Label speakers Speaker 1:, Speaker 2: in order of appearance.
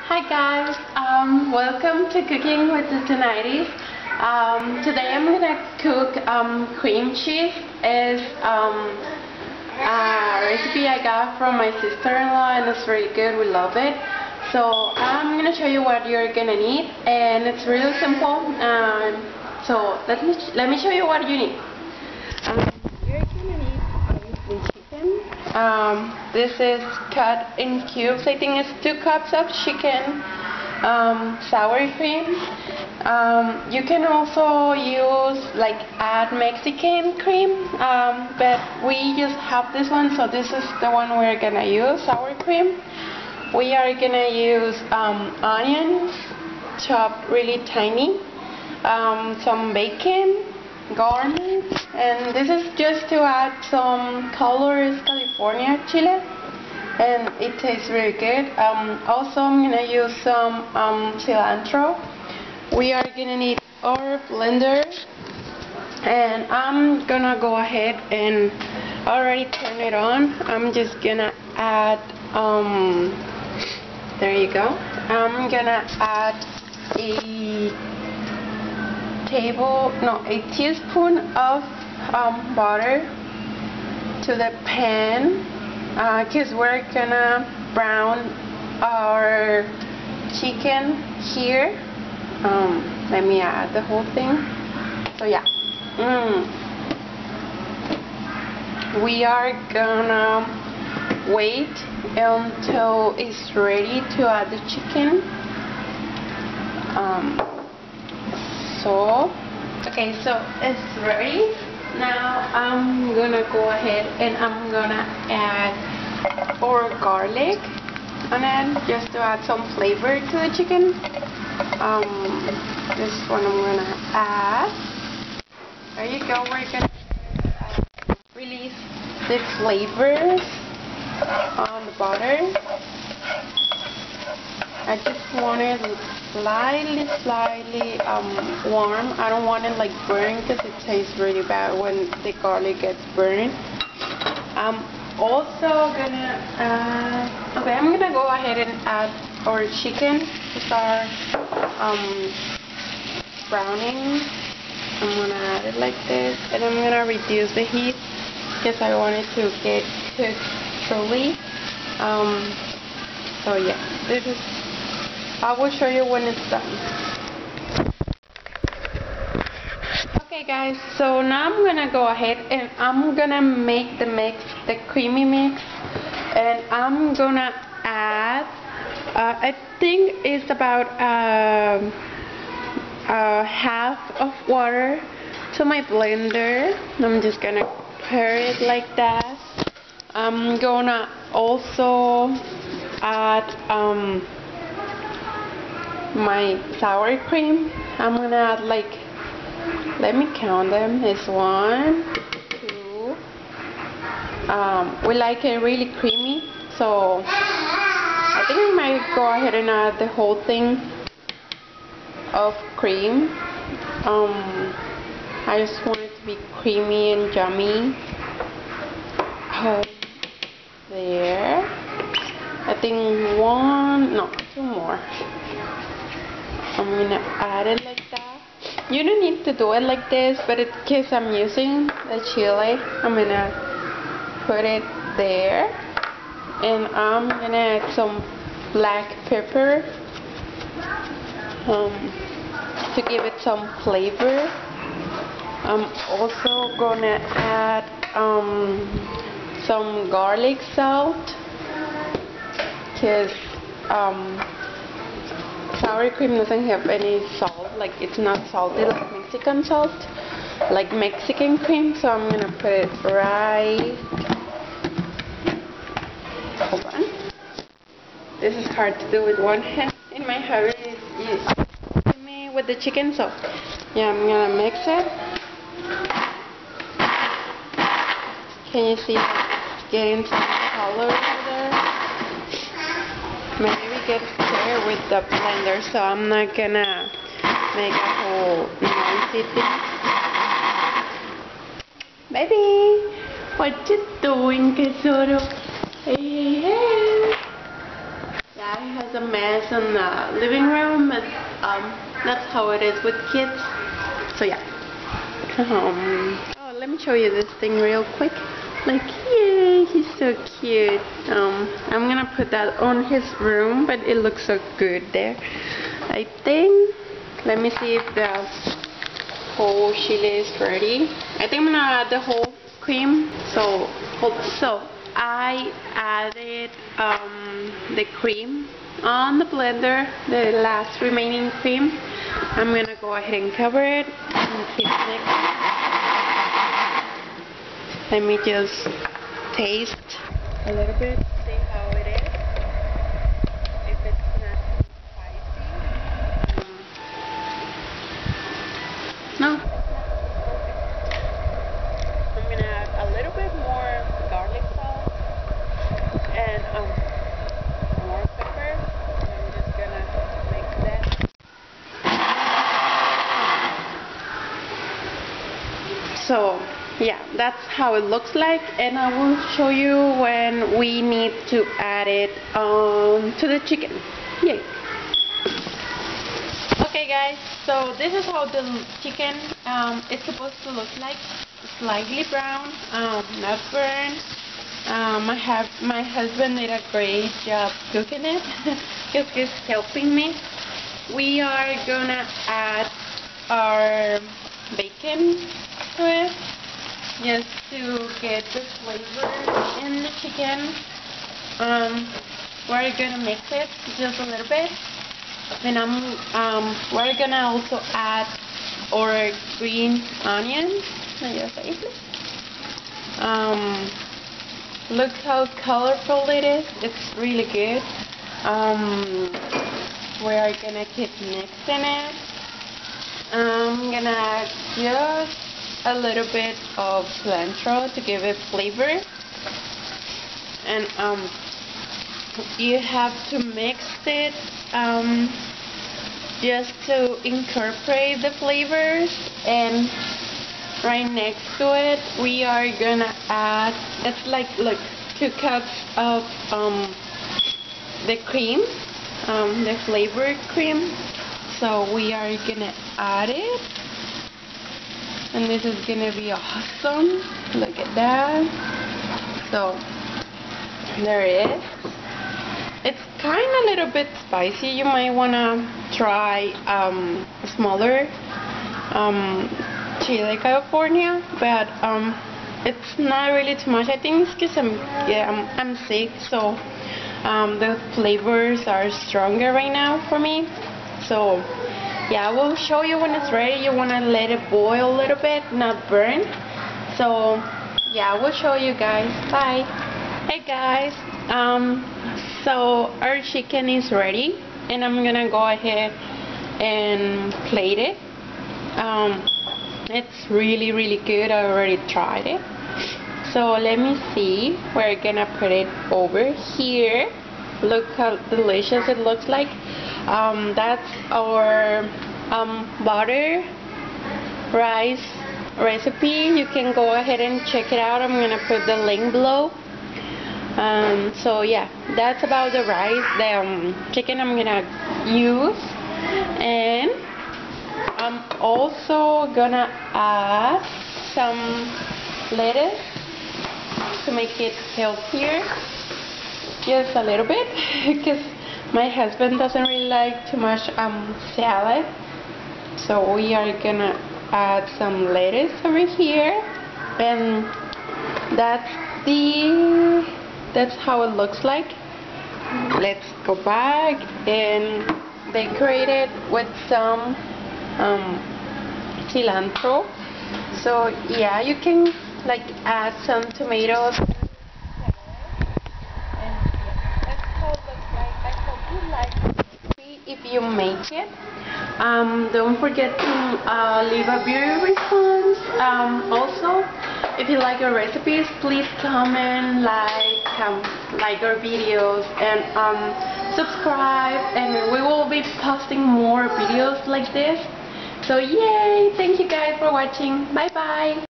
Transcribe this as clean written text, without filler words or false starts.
Speaker 1: Hi guys, welcome to Cooking with the 290ss. Today I'm gonna cook cream cheese. It's a recipe I got from my sister-in-law and it's very good, we love it. So I'm gonna show you what you're gonna need, and it's really simple. So let me show you what you need. You're gonna need obviously chicken. This is cut in cubes. I think it's 2 cups of chicken. Sour cream. You can also use add Mexican cream, but we just have this one, so this is the one we're gonna use, sour cream. We are gonna use onions chopped really tiny, some bacon, garlic, and this is just to add some colors, California chile, and it tastes very good. Also I'm gonna use some cilantro. We are gonna need our blender, and I'm gonna go ahead and already turn it on. I'm just gonna add there you go. I'm gonna add a teaspoon of butter to the pan, because we're gonna brown our chicken here. Let me add the whole thing. So yeah, we are gonna wait until it's ready to add the chicken. Okay, so it's ready. Now I'm gonna go ahead and I'm gonna add our garlic on it, just to add some flavor to the chicken. This one I'm gonna add. There you go. We're gonna release the flavors on the butter. I just want it slightly warm. I don't want it burned, because it tastes really bad when the garlic gets burned. I'm also gonna okay, I'm gonna go ahead and add our chicken to start browning. I'm gonna add it like this, and I'm gonna reduce the heat because I want it to get cooked fully. So yeah, this is, I will show you when it's done. Okay guys, so now I'm gonna go ahead and I'm gonna make the mix, the creamy mix, and I'm gonna add I think it's about half of water to my blender. I'm just gonna pour it like that. I'm gonna also add my sour cream. I'm gonna add let me count them. It's 1, 2. We like it really creamy, so I think I might go ahead and add the whole thing of cream. I just want it to be creamy and yummy. There. I think 2 more. I'm gonna add it like that. You don't need to do it like this, but because I'm using the chili, I'm gonna put it there, and I'm gonna add some black pepper to give it some flavor. I'm also gonna add some garlic salt, because sour cream doesn't have any salt, it's not salty like Mexican salt, like Mexican cream. So I'm gonna put it right, hold on, this is hard to do with one hand in my hurry with the chicken. So yeah, I'm gonna mix it. Can you see it's getting some color over there? Maybe we get scared with the blender, so I'm not gonna make a whole noisy thing. Baby, what you doing, tesoro? Hey, hey, hey. Yeah, he has a mess in the living room, but that's how it is with kids. So yeah. Oh, let me show you this thing real quick. Like, yay, he's so cute. I'm gonna put that on his room, but it looks so good there. I think. Let me see if the whole chili is ready. I think I'm gonna add the whole cream. So I added the cream on the blender, the last remaining cream. I'm gonna go ahead and cover it and keep mixing. Let me just taste a little bit, see how it is. If it's not too spicy. No. I'm gonna add a little bit more garlic sauce and more pepper. I'm just gonna mix that. So yeah, that's how it looks like, and I will show you when we need to add it to the chicken. Yay! Okay guys, so this is how the chicken is supposed to look like. Slightly brown, not burned. My husband did a great job cooking it because he's helping me. We are gonna add our bacon to it, just to get the flavor in the chicken. We're gonna mix it just a little bit, and we're gonna also add our green onions. Look how colorful it is. It's really good. We're gonna keep mixing it. I'm gonna add just a little bit of cilantro to give it flavor, and you have to mix it just to incorporate the flavors. And right next to it we are gonna add, it's like 2 cups of the cream, the flavored cream. So we are gonna add it, and this is gonna be awesome. Look at that. So there it is. It's kind of a little bit spicy. You might wanna try a smaller chili California, but it's not really too much. I think it's because I'm sick, so the flavors are stronger right now for me. So yeah, I will show you when it's ready. You want to let it boil a little bit, not burn. So yeah, I will show you guys. Bye. Hey guys, so our chicken is ready, and I'm gonna go ahead and plate it. It's really good. I already tried it. So let me see. We're gonna put it over here. Look how delicious it looks like. That's our butter rice recipe. You can go ahead and check it out. I'm gonna put the link below. So yeah, that's about the rice, the chicken I'm gonna use, and I'm also gonna add some lettuce to make it healthier, just a little bit, because my husband doesn't really like too much salad. So we are gonna add some lettuce over here, and that's how it looks like. Let's go back and decorate it with some cilantro. So yeah, you can add some tomatoes. And that's how it looks like. I hope you like it. If you make it, don't forget to leave a beauty response. Also, if you like our recipes, please comment, like our videos, and subscribe, and we will be posting more videos like this. So yay! Thank you guys for watching. Bye bye.